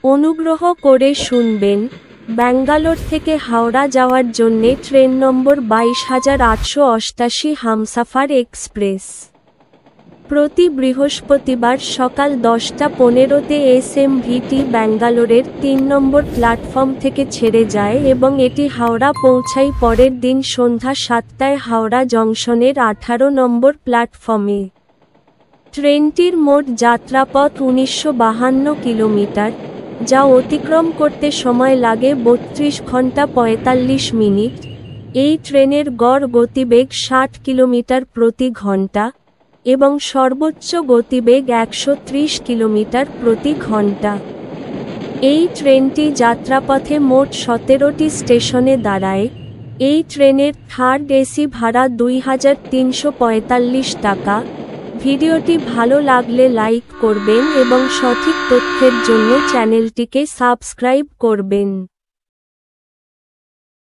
অনুগ্রহ করে শুনবেন, ব্যাঙ্গালোর থেকে হাওড়া যাওয়ার জন্যে ট্রেন নম্বর 22,888 হামসাফার এক্সপ্রেস। প্রতি বৃহস্পতিবার সকাল 10:15-তে এসএমভিটি ব্যাঙ্গালোরের 3 নম্বর প্ল্যাটফর্ম থেকে ছেড়ে যায় এবং এটি হাওড়া পৌঁছায় পরের দিন সন্ধ্যা 7টায় হাওড়া জংশনের 18 নম্বর প্ল্যাটফর্মে। ট্রেনটির মোট যাত্রাপথ 1952 কিলোমিটার, যা অতিক্রম করতে সময় লাগে 32 ঘন্টা 45 মিনিট। এই ট্রেনের গড় গতিবেগ 60 কিলোমিটার প্রতি ঘন্টা এবং সর্বোচ্চ গতিবেগ 130 কিলোমিটার প্রতি ঘন্টা। এই ট্রেনটি যাত্রাপথে মোট 17টি স্টেশনে দাঁড়ায়। এই ট্রেনের থার্ড এসি ভাড়া 2,345 টাকা। ভিডিওটি ভালো লাগলে লাইক করবেন এবং সঠিক তথ্যের জন্য চ্যানেলটিকে সাবস্ক্রাইব করবেন।